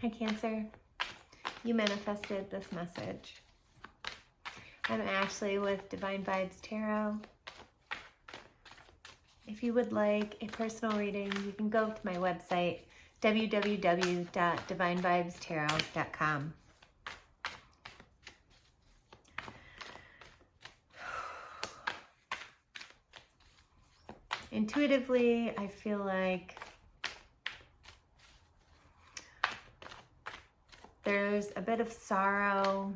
Hi, Cancer. You manifested this message. I'm Ashley with Divine Vibes Tarot. If you would like a personal reading, you can go to my website, www.DivineVibezTarot.com. Intuitively, I feel like there's a bit of sorrow,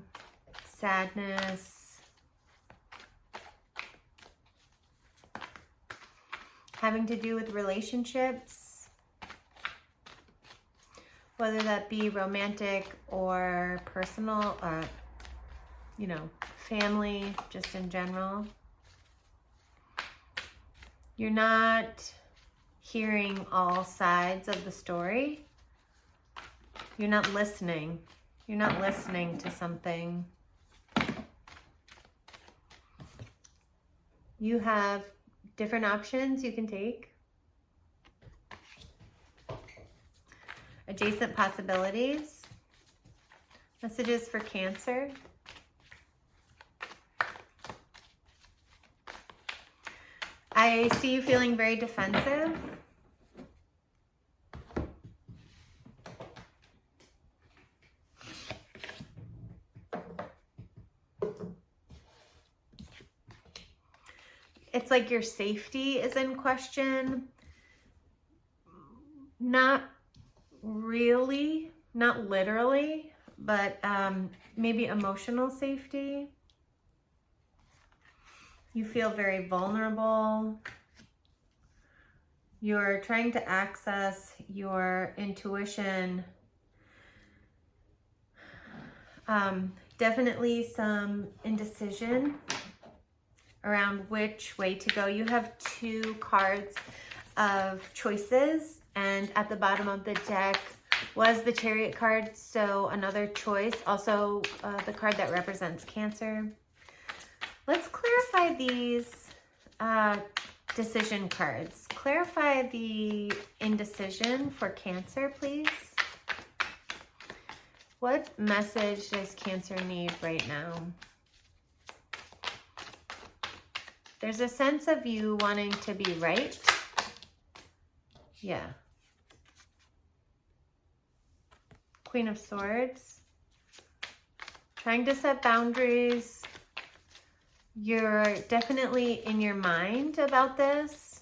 sadness, having to do with relationships, whether that be romantic or personal, family, just in general. You're not hearing all sides of the story. You're not listening. You're not listening to something. You have different options you can take. Adjacent possibilities. Messages for Cancer. I see you feeling very defensive. It's like your safety is in question. Not really, not literally, but maybe emotional safety. You feel very vulnerable. You're trying to access your intuition. Definitely some indecision around which way to go. You have two cards of choices, and at the bottom of the deck was the Chariot card, so another choice. Also, the card that represents Cancer. Let's clarify these decision cards. Clarify the indecision for Cancer, please. What message does Cancer need right now? There's a sense of you wanting to be right. Yeah. Queen of Swords. Trying to set boundaries. You're definitely in your mind about this.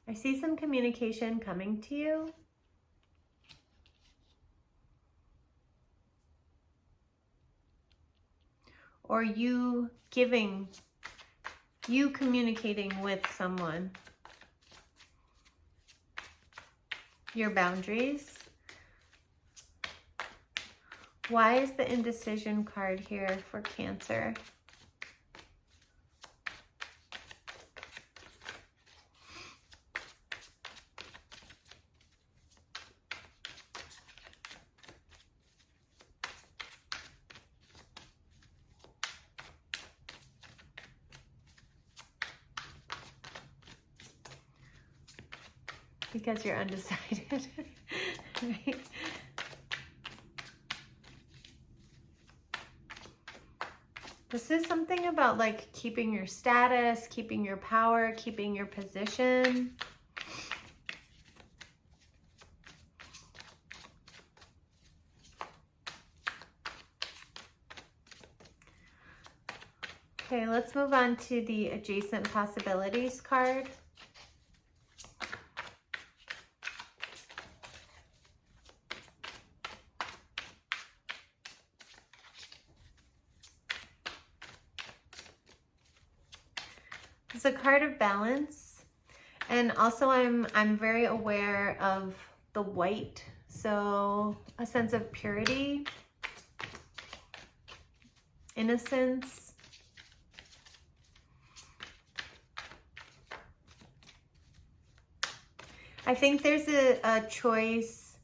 I see some communication coming to you. Or you communicating with someone. Your boundaries. Why is the indecision card here for Cancer? Because you're undecided, right? This is something about like keeping your status, keeping your power, keeping your position. Okay, let's move on to the adjacent possibilities card. It's a card of balance, and also I'm very aware of the white, so a sense of purity, innocence. I think there's a choice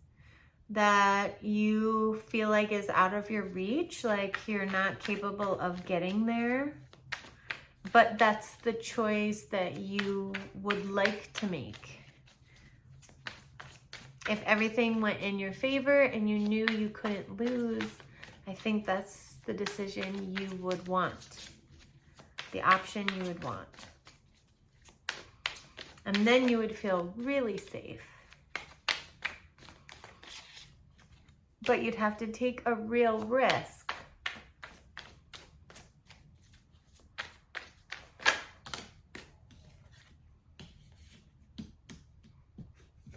that you feel like is out of your reach, like you're not capable of getting there, but that's the choice that you would like to make. If everything went in your favor and you knew you couldn't lose, I think that's the decision you would want, the option you would want. And then you would feel really safe. But you'd have to take a real risk.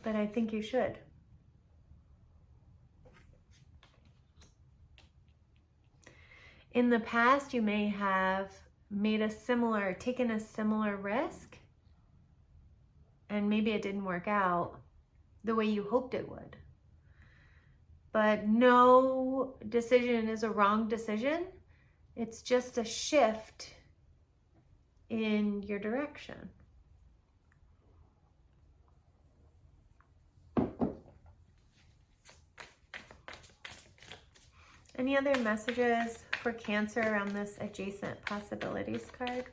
But I think you should. In the past, you may have taken a similar risk, and maybe it didn't work out the way you hoped it would. But no decision is a wrong decision. It's just a shift in your direction. Any other messages for Cancer around this adjacent possibilities card?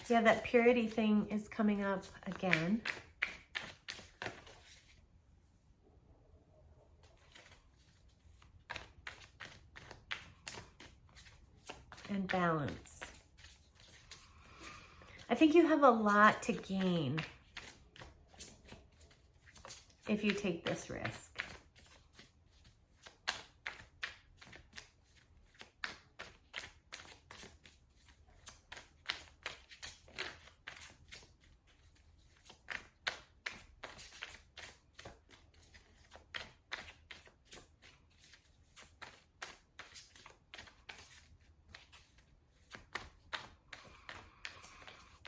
Yeah, that purity thing is coming up again. And balance. I think you have a lot to gain if you take this risk.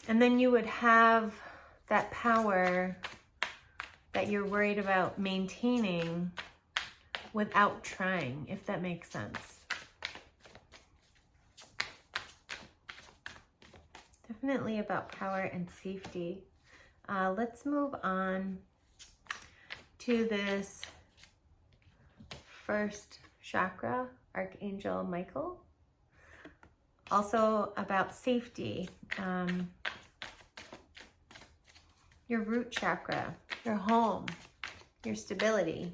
And then you would have that power that you're worried about maintaining without trying, if that makes sense. Definitely about power and safety. Let's move on to this first chakra, Archangel Michael. Also about safety. Your root chakra, your home, your stability.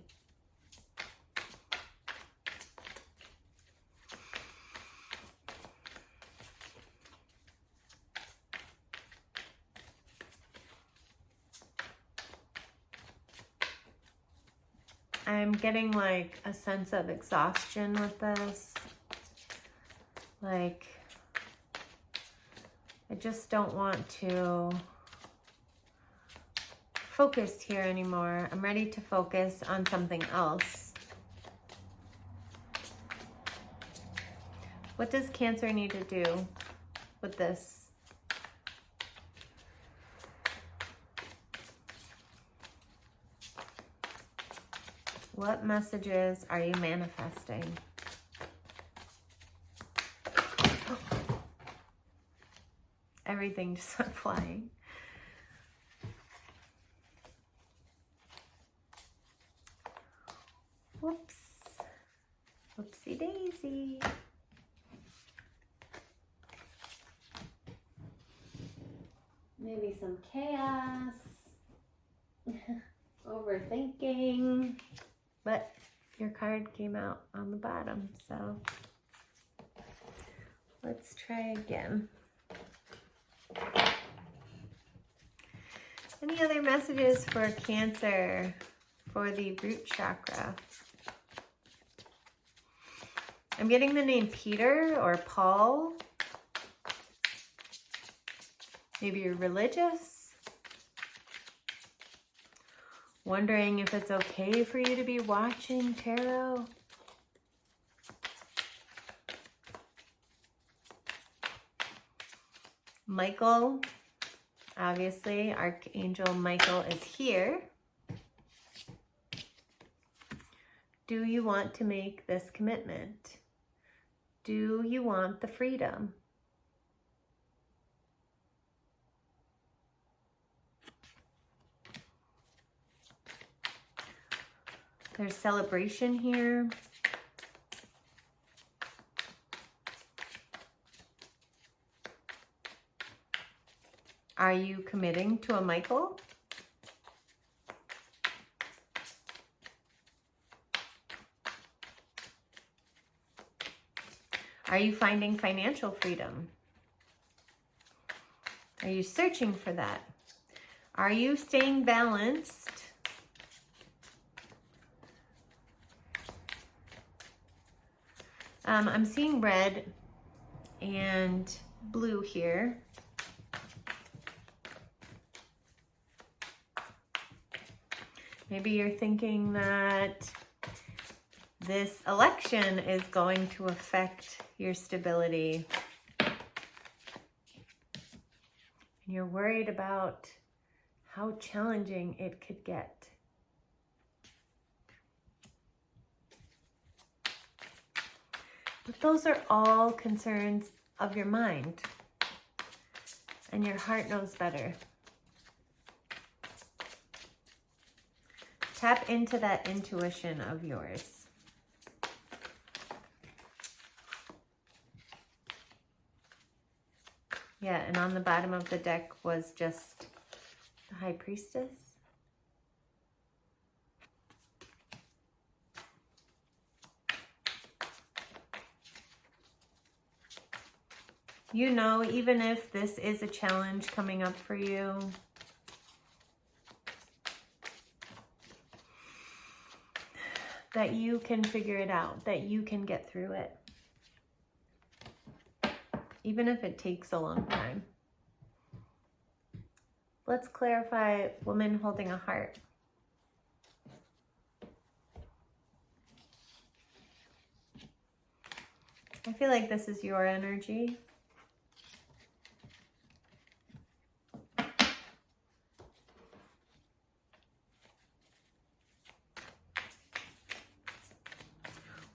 I'm getting like a sense of exhaustion with this. Like, I just don't want to focus here anymore. I'm ready to focus on something else. What does Cancer need to do with this? What messages are you manifesting? Everything just went flying. Whoops. Whoopsie daisy. Maybe some chaos. Overthinking. But your card came out on the bottom, so let's try again. Any other messages for Cancer for the root chakra? I'm getting the name Peter or Paul. Maybe you're religious. Wondering if it's okay for you to be watching tarot. Michael, obviously, Archangel Michael is here. Do you want to make this commitment? Do you want the freedom? There's celebration here. Are you committing to a Michael? Are you finding financial freedom? Are you searching for that? Are you staying balanced? I'm seeing red and blue here. Maybe you're thinking that this election is going to affect your stability. And you're worried about how challenging it could get. But those are all concerns of your mind. And your heart knows better. Tap into that intuition of yours. Yeah, and on the bottom of the deck was just the High Priestess. You know, even if this is a challenge coming up for you, that you can figure it out, that you can get through it. Even if it takes a long time. Let's clarify woman holding a heart. I feel like this is your energy.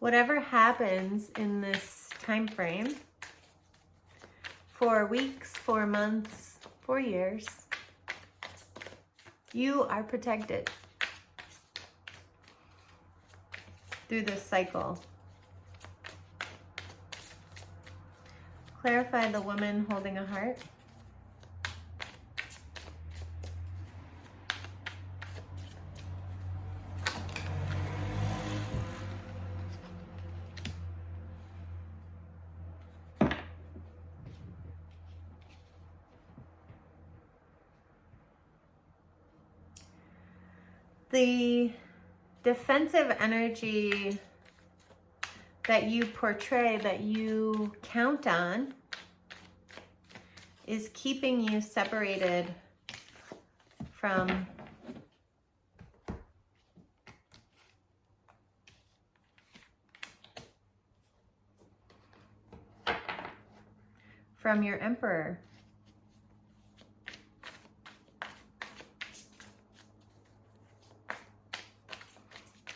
Whatever happens in this time frame, 4 weeks, 4 months, 4 years, you are protected through this cycle. Clarify the woman holding a heart. The defensive energy that you portray, that you count on, is keeping you separated from your Emperor.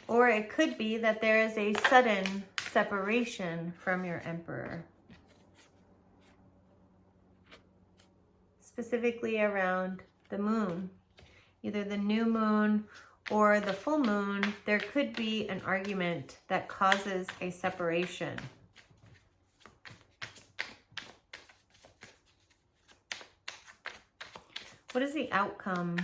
Or it could be that there is a sudden separation from your Emperor. Specifically around the moon. Either the new moon or the full moon, there could be an argument that causes a separation. What is the outcome?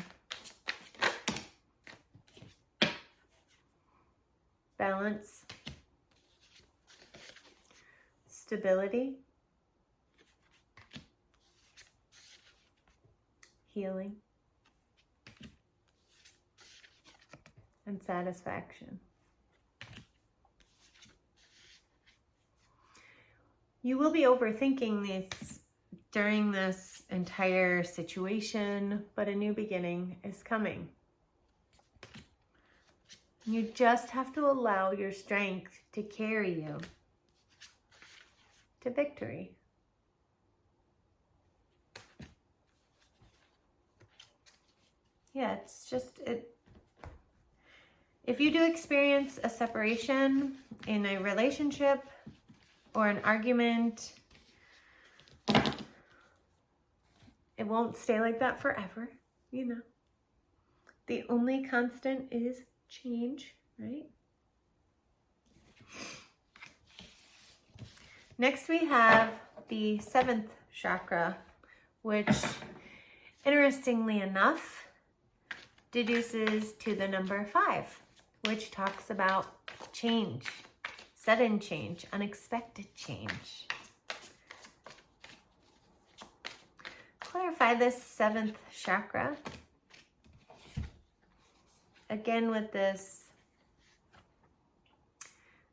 Balance, stability, healing, and satisfaction. You will be overthinking this during this entire situation, but a new beginning is coming. You just have to allow your strength to carry you to victory. Yeah, it's just, if you do experience a separation in a relationship or an argument, it won't stay like that forever, you know. The only constant is change, right? Next we have the 7th chakra, which, interestingly enough, deduces to the number 5, which talks about change, sudden change, unexpected change. Clarify this 7th chakra. Again with this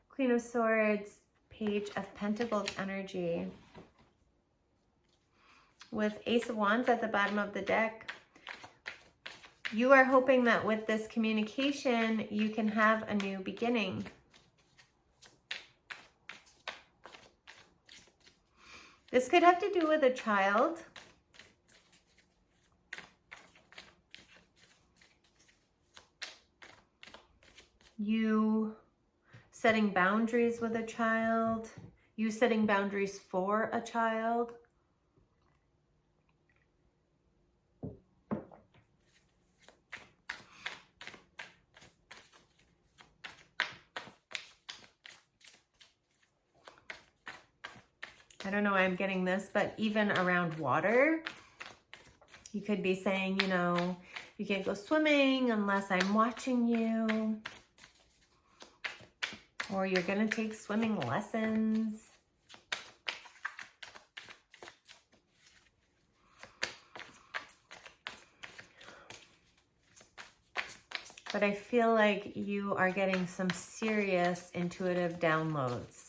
Queen of Swords, Page of Pentacles energy, with Ace of Wands at the bottom of the deck. You are hoping that with this communication, you can have a new beginning. This could have to do with a child. You setting boundaries with a child. You setting boundaries for a child. I don't know why I'm getting this, but even around water, you could be saying, you know, you can't go swimming unless I'm watching you. Or you're going to take swimming lessons. But I feel like you are getting some serious intuitive downloads.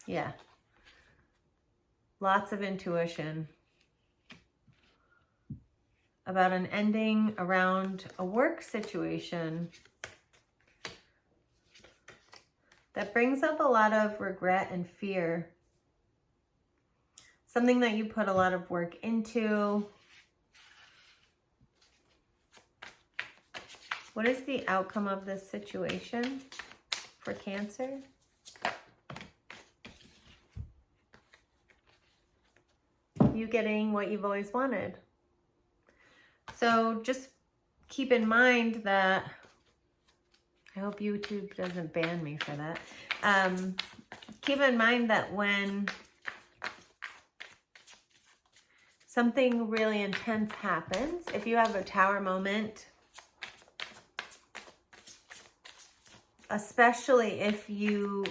Yeah. Lots of intuition about an ending around a work situation that brings up a lot of regret and fear. Something that you put a lot of work into. What is the outcome of this situation for Cancer? You getting what you've always wanted. So just keep in mind that, I hope YouTube doesn't ban me for that. Keep in mind that when something really intense happens, if you have a tower moment, especially if you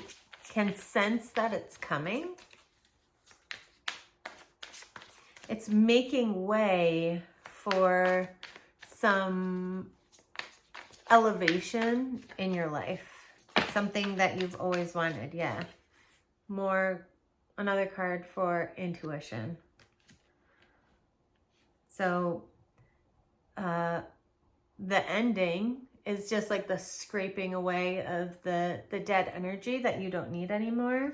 can sense that it's coming, it's making way for some elevation in your life. Something that you've always wanted, yeah. More, another card for intuition. So, the ending is just like the scraping away of the dead energy that you don't need anymore.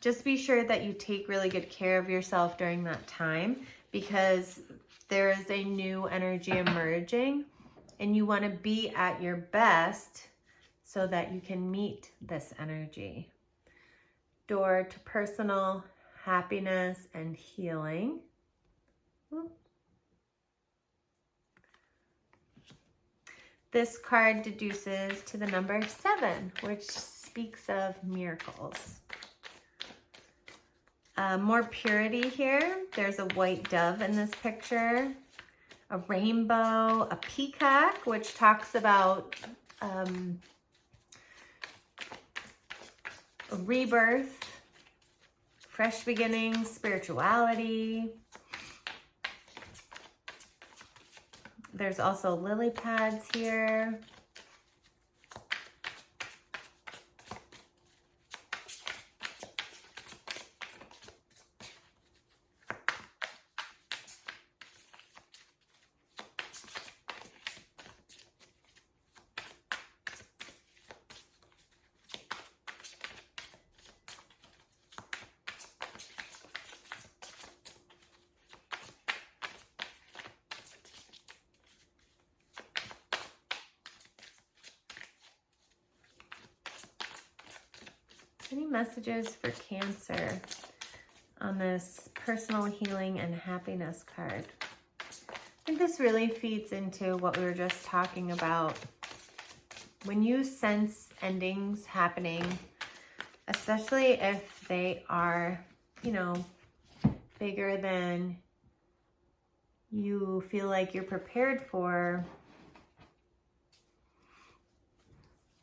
Just be sure that you take really good care of yourself during that time, because there is a new energy emerging and you want to be at your best so that you can meet this energy. Door to personal happiness and healing. This card deduces to the number 7, which speaks of miracles. More purity here. There's a white dove in this picture, a rainbow, a peacock, which talks about a rebirth, fresh beginnings, spirituality. There's also lily pads here. Any messages for Cancer? on this personal healing and happiness card. I think this really feeds into what we were just talking about. When you sense endings happening, especially if they are, you know, bigger than you feel like you're prepared for,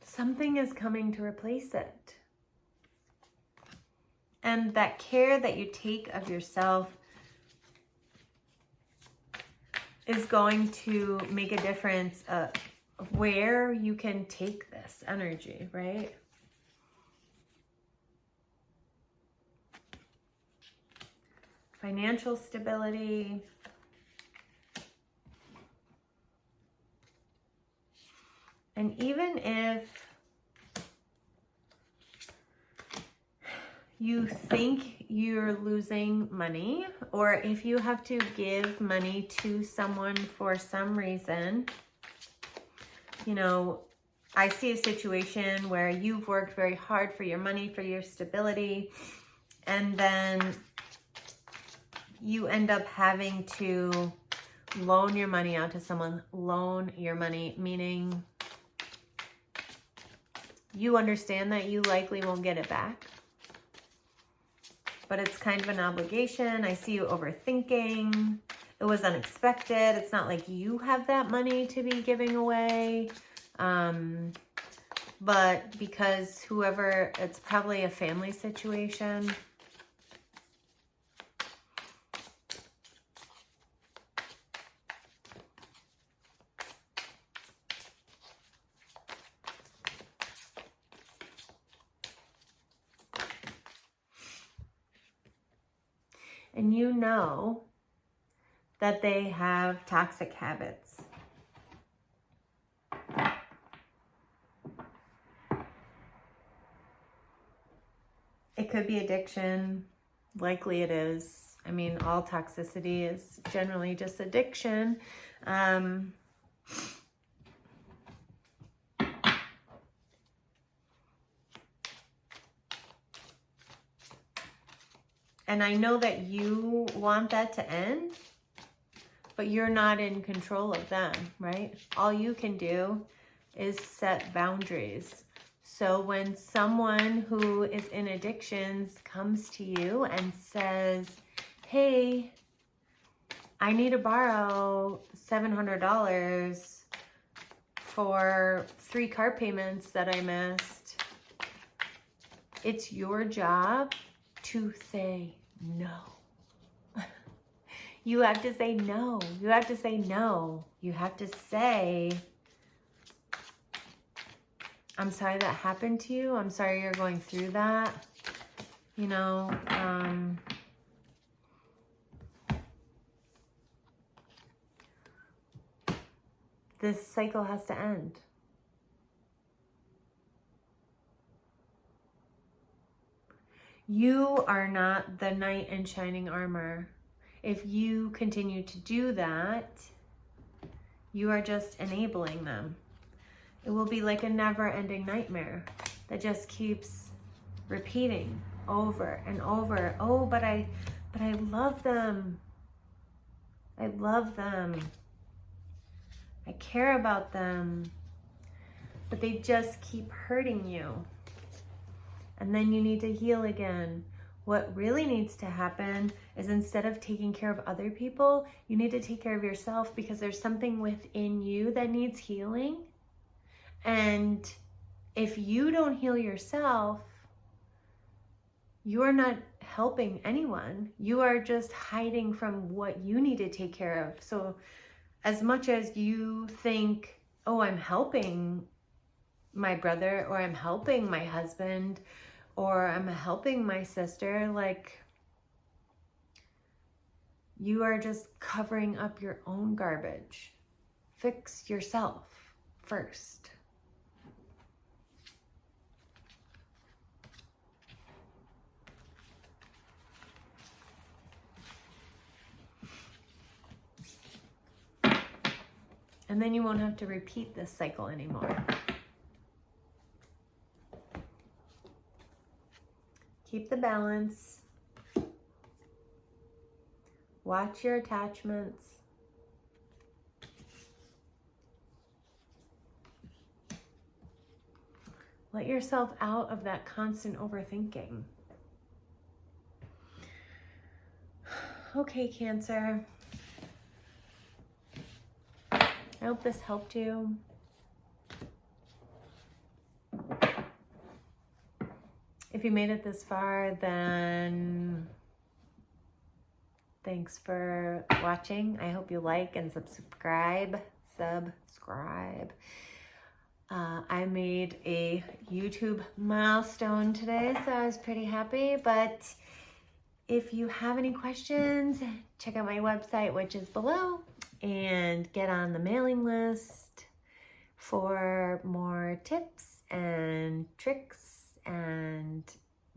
something is coming to replace it. And that care that you take of yourself is going to make a difference of where you can take this energy, right? Financial stability. And even if you think you're losing money, or if you have to give money to someone for some reason, you know, I see a situation where you've worked very hard for your money, for your stability, and then you end up having to loan your money out to someone. Loan your money, meaning you understand that you likely won't get it back, but it's kind of an obligation. I see you overthinking. It was unexpected. It's not like you have that money to be giving away. But because whoever, it's probably a family situation. And you know that they have toxic habits. It could be addiction. Likely it is. I mean, all toxicity is generally just addiction. And I know that you want that to end, but you're not in control of them, right? All you can do is set boundaries. So when someone who is in addictions comes to you and says, hey, I need to borrow $700 for 3 car payments that I missed, it's your job to say no. You have to say no. You have to say no. You have to say, I'm sorry that happened to you. I'm sorry you're going through that. You know, this cycle has to end. You are not the knight in shining armor. If you continue to do that, you are just enabling them. It will be like a never-ending nightmare that just keeps repeating over and over. Oh, but I love them. I love them. I care about them. But they just keep hurting you. And then you need to heal again. What really needs to happen is, instead of taking care of other people, you need to take care of yourself, because there's something within you that needs healing. And if you don't heal yourself, you are not helping anyone. You are just hiding from what you need to take care of. So as much as you think, oh, I'm helping my brother, or I'm helping my husband, or I'm helping my sister, like, you are just covering up your own garbage. Fix yourself first. And then you won't have to repeat this cycle anymore. Keep the balance. Watch your attachments. Let yourself out of that constant overthinking. Okay, Cancer. I hope this helped you. If you made it this far, then thanks for watching. I hope you like and subscribe. I made a YouTube milestone today, so I was pretty happy. But if you have any questions, check out my website, which is below, and get on the mailing list for more tips and tricks and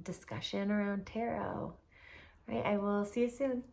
discussion around tarot. All right, I will see you soon.